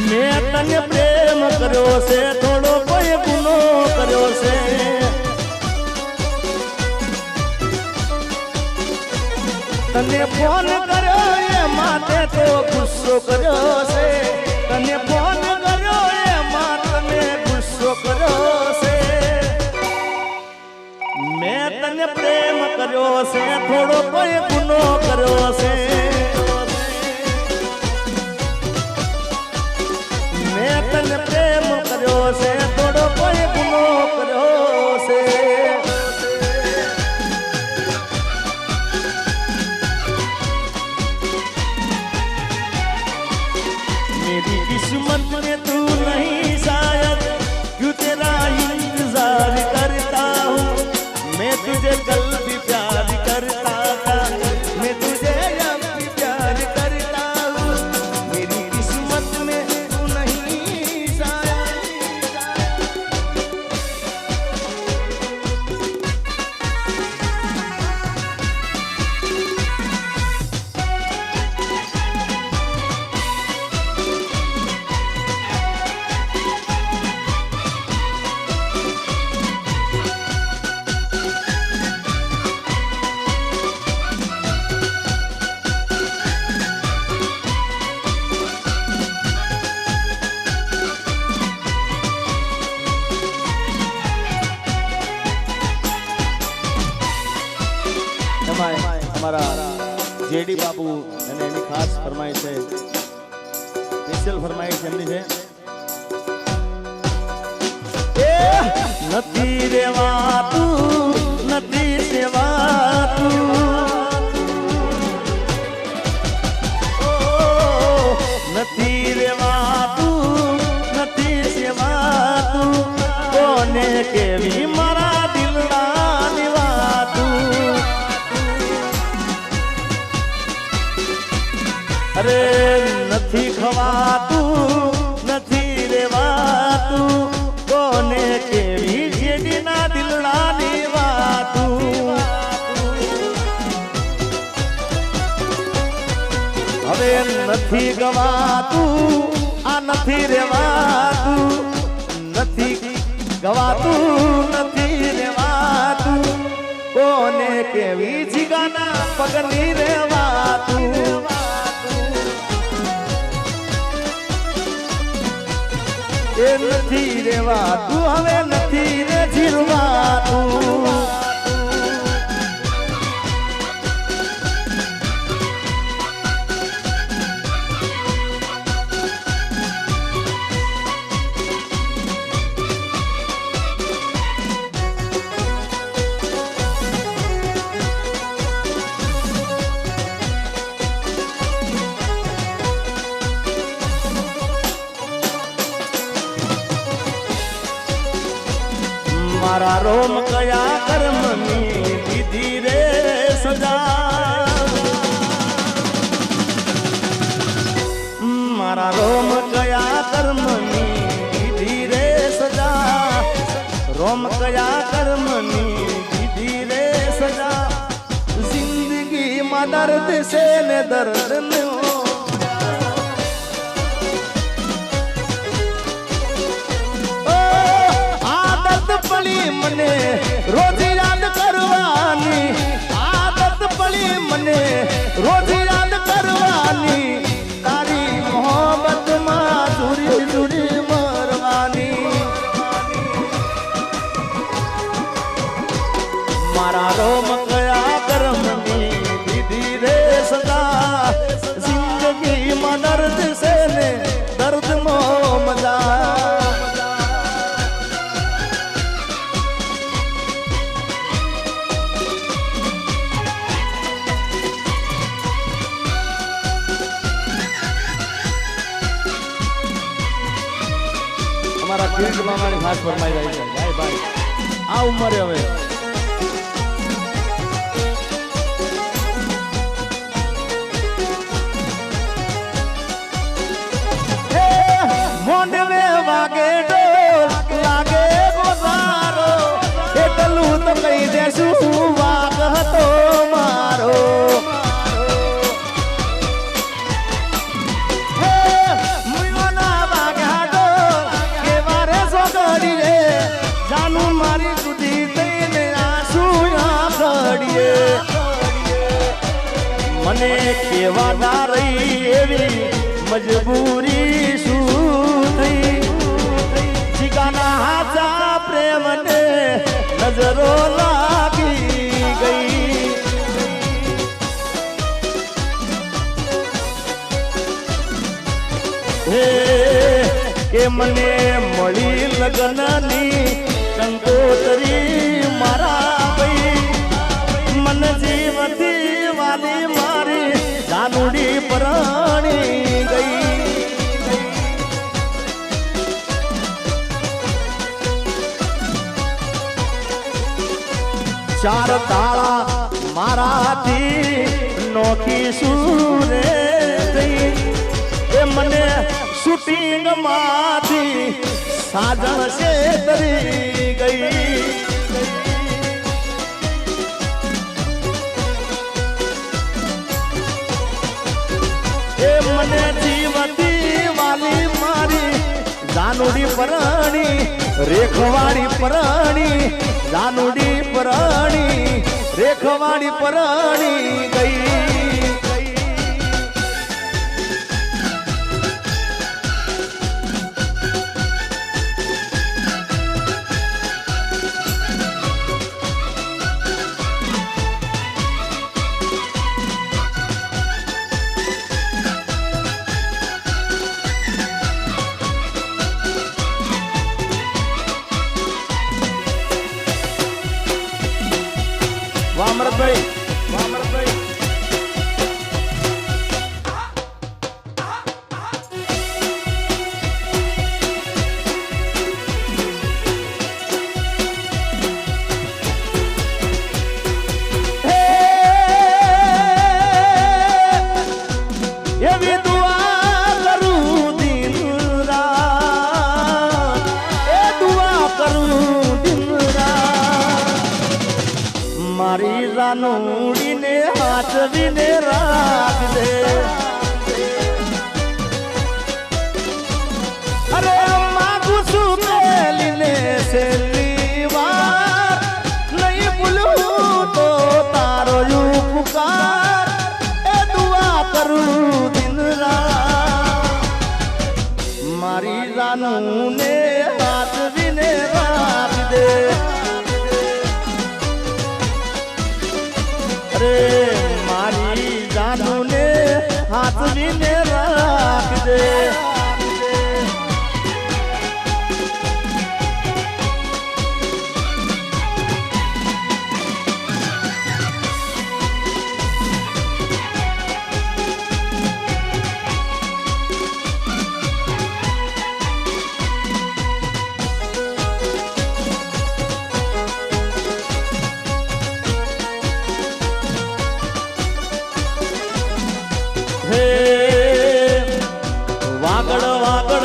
મેં તને પ્રેમ કર્યો છે થોડો કોઈ ગુનો કર્યો છે તને ફોન કર્યો એ માટે તો ગુસ્સો કર્યો છે તને ફોન કર્યો એ માટે તને ગુસ્સો કર્યો છે મેં તને પ્રેમ કર્યો છે થોડો કોઈ ગુનો કર્યો છે મેં તને પ્રેમ કર્યો છે થોડો કોઈ ગુનો કર્યો છે मेरी किस्मत में तू नहीं शायद क्यों तेरा इंतजार करता हूँ मैं तुझे कल भी प्यार करता था मैं तुझे अब भी प्यार करता हूँ मेरी किस्मत में तू नहीं शायद हमारा जेडी बाबू અને એની ખાસ ફરમાઈશ છે સ્પેશિયલ ફરમાઈશ એમની છે એ નથી રેવાતું નથી સેવાતું નથી રેવાતું નથી સેવાતું કોને કેવી મારા દિલની વાતું અરે નથી ખવાતું નથી રેવાતું કોને કેવી જેડીના દિલડાની વાતું હવે નથી ગવાતું આ નથી રેવાતું નથી ગવાતું નથી રેવાતું કોને કેવી જીગાના પગની રેવાતું એ નથી રેવાતું હવે નથી રે જીરવાતું મારા રોમ કયા કર્મની દીધી રે સજા મારા રોમ કયા કર્મની દીધી રે સજા રોમ કયા કર્મની દીધી રે સજા જિંદગીમાં દર્દ છે ને દર્દ નો પડી મને રોજ યાદ કરવાની આદત પડી મને રોજ યાદ કરવાની તારી મોહબ્બતમાં દૂરી દૂરી મરવાની મારા રોમ કયા કર્મની દીધી રે સદા જિંદગીમાં દર્દ છે ને દર્દમાં મજા हमारा किरीट मामानी खास फरमाई रही है भाई भाई आ उम्र હવે મોંડવે વાગે ઢોલ લાગે ગોસારો એટલું તો કહી દેશું વાગ હતો મારો મુયોના મને કેવા ના રહી એવી મજબૂરી શું થઈ જીગાના હાચા પ્રેમને નજરો લાગી ગઈ હે કે મને મળી લગ્નની કંકોતરી મારા ભાઈ મન જીવતી વાલી મારી જાનુડી પરણી ગઈ ચાર તાળા મારાથી નોખી સુરે થઈ એ મને શૂટિંગ માંથી સાજણ છે તરી ગઈ એ મને જીવતી વાલી મારી જાનુડી પરણી રેખવાડી પરણી જાનુડી પરણી રેખવાડી પરણી ગઈ વામરભાઈ એવી દુઆ કરું દિન રાત એ દુઆ કરું દિન મારી જાનુડીને હાથવીને રાખજે અરે માગું છું પેલીને છેલ્લી વાર નહીં ભૂલું તો તારો ઉપકાર એ દુઆ કરું દિન રાત મારી જાનુને હાથવીને રાખજે અરે મારી જાનુને હાથવીને રાખજે હે વાગડ વાગડ